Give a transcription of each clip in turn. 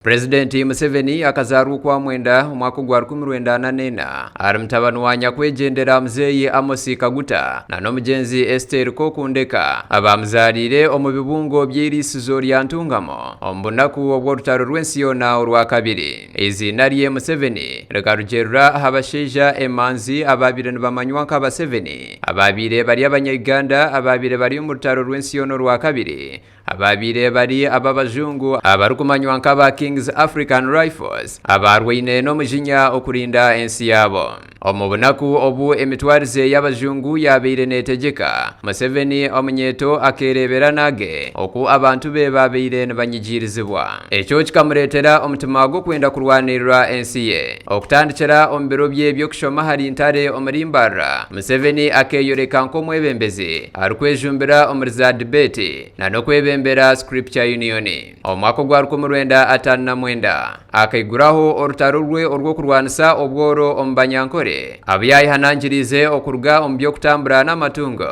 President Museveni akazarukwa mwenda omwaka gwa 1994 ari mutabani wa nyakwegendera muzeeyi Amos Kaguta na n'omugenzi Esther Kokundeka abamuzalire omu bibungo by'irisizo lya Ntungamo omu bunaku obw'orutaro rw'ensi yona orwakabiri. Izina lye Museveni rikarugerera abashaija emanzi ababire nibamanywa nka Museveni ababire bari abanya-Uganda ababire bari omu rutaro rw'ensi yona orwakabiri ababire bari ababazungu abarukumanywa nka King's African Rifles abarwaine n'omujinya okurinda ensi yabo. Omu bunaku obu emitwarize y'abazungu yabeire netegeka Museveni omunyeto akerebera nage oku abantu be babeire nibanyigirizibwa. Ekyo kikamuretera omutima gw'okwenda kurwanirira ensi ye. Okutandikira omu biro bye by'okushoma hari ntare omurimbarra Museveni akeyoreka nk'omwebembezi arikwejumbira omuri za debate na n'okwebembera Scripture Union. Omwaka gwa 1959 akaiguraho orutaro rwe orw'okurwanisa obworo omu Banyankore abyayihanangirize okuruga omu by'okutambura n'amatungo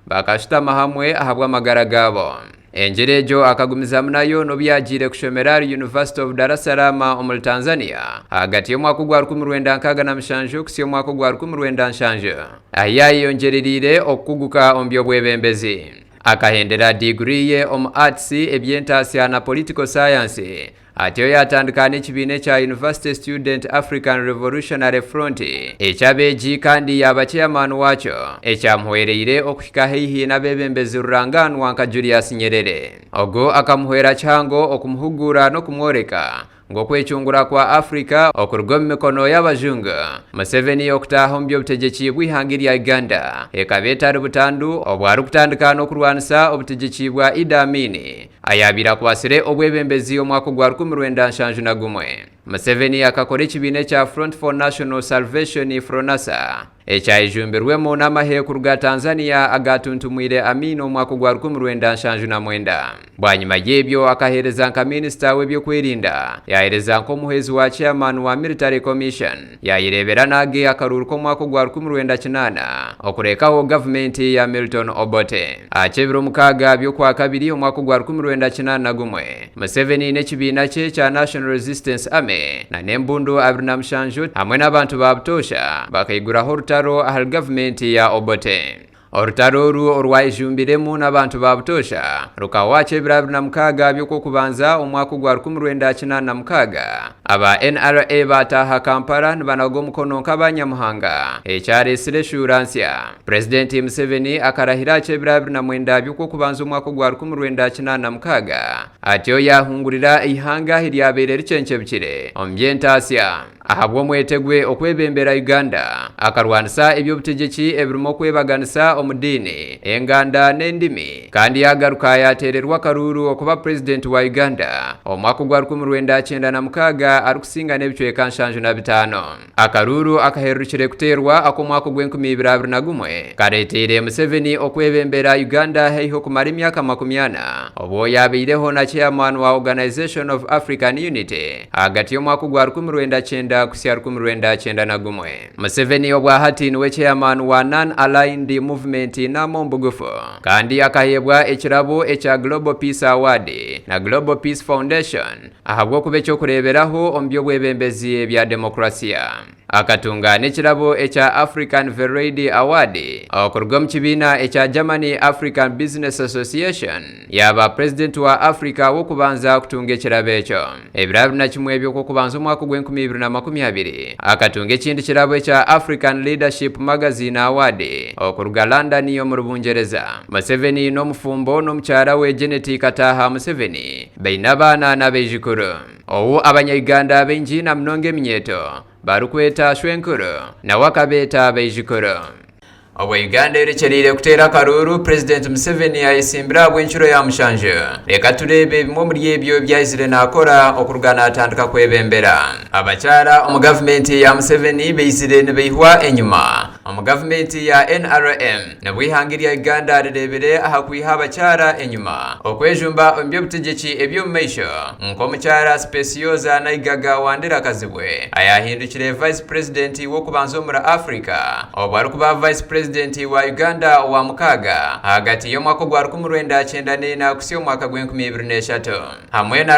bakashutama hamwe ahabwa amagara gabo. Enjiri ejo akagumizamu nayo n'obyagire kushomera University of Dar es Salaam omuri Tanzania hagati y'omwaka gwa 1967 kusiya omwaka gwa 1970 ahi yayeyongererire okukuguka omu by'obwebembezi. Akahendera degree ye omu arts eby'entaasya na political science atiyo yatandika n'ekibiina kya University Student African Revolutionary Front ekyabeegi kandi yaba chairman wakyo ekyamuhwereire okuhika haihi n'abebembezi ruranganwa nka Julius Nyerere. Ogo akamuhwera kihango okumuhugura n'okumworeka ng'okwechungura kwa Afrika okuruga mu mikono y'abazungu. Museveni okutaha omu by'obutegeki bw'ihanga lya Uganda ekabeetari butandu obwari kutandika n'okurwanisa obutegeki bwa Idi Amin ayabira kwasire obwebembezi omwaka gwa 1971. Museveni akakora ekibiina kya Front for National Salvation Fronasa ekyayijumbirwemu n'amahe kuruga Tanzania agatuntumwire Amin omwaka gwa 1979. Bwanyuma y'ebyo akahereza nka minisita w'ebyokwerinda yahereza nk'omuhezi wa chairman wa Military Commission yayirebera nage akaruru k'omwaka gwa 1908 okurekaho gavumenti ya Milton Obote. Akebiro mukaaga by'okwa kabiri omwaka gwa 1981 Museveni n'ekibiina kye kya National Resistance Army na n'embundu 27 hamwe n'abantu ba Butosha bakayiguraho orutaro ahari gavumenti ya Obote. Orutaro oru orwayijumbiremu n'abantu ba Butosha rukawacha ebiro 26 by'okwokubanza omwaka gwa 1986 aba NRA bataha Kampala nibanaga omukono nk'abanyamuhanga ekyaresire shuransia. President Museveni akarahira ekibiro 29 by'okwokubanza omwaka gwa 1986 atiyo yahungurira ihanga eryabeire richenchebukire omu by'entaasya ahabwa omwetegwe okwebembera Uganda akarwanisa eby'obutegeki ebirimu okwebaganisa omudini enganda n'endimi kandi yagaruka yatererwa akaruru okuba president wa Uganda omwaka gwa 1996 arikusinga n'ebicweka 75. Akaruru akaherukire kuterwa akomwaka gwa 2021 karetere Museveni okwebembera Uganda heiho kumara emyaka 40 obwo yabeireho na chairman wa Organization of African Unity hagati y'omwaka gwa 1990 kusiya 1991. Museveni obwahati niwe chairman wa Non-Aligned Movement na Mombugufu kandi akahebwa ekirabo ekya Global Peace Award na Global Peace Foundation ahabwo kuba ekyokureberaho omu by'obwebembezi bya demokrasiya. Akatunga n'ekirabo ekya African Variety Award okuruga mu kibiina ekya Germany African Business Association yaba president wa Africa w'okubanza kutunga ekirabo ekyo. Ebiro 21 by'okubanza omwaka gwa 2020 akatunga ekindi kirabo ekya African Leadership Magazine Award okuruga London yo mu Bungereza. Museveni n'omufumbo n'omukyara we Janet Kataha Museveni baina abaana n'abeijukuru. Owu abanya-Uganda benji na mnonge minyeto barukweta shwenkuru na wakabeta beijukuru. Obwa Uganda erekerire kutera akaruru President Museveni ayisimbira bw'enshuro ya mushanje. Reka turebe bimwe muri ebyo byayizire nakora okurugana atandika kwebembera. Abakyara omu gavumenti ya Museveni beizire nibehwa enyuma. Omu gavumenti ya NRM nabwihanga lya Uganda rirebere ahakwiha abakyara enyuma okwejumba omu by'obutegeki eby'omumaisho nk'omukyara Specioza Naigaga Wandera Kazibwe ayahindukire Vice President w'okubanza omuri Africa obwo arikuba Vice President wa Uganda wa mukaga hagati y'omwaka gwa 1994 kusiya omwaka gwa 2023 hamwe na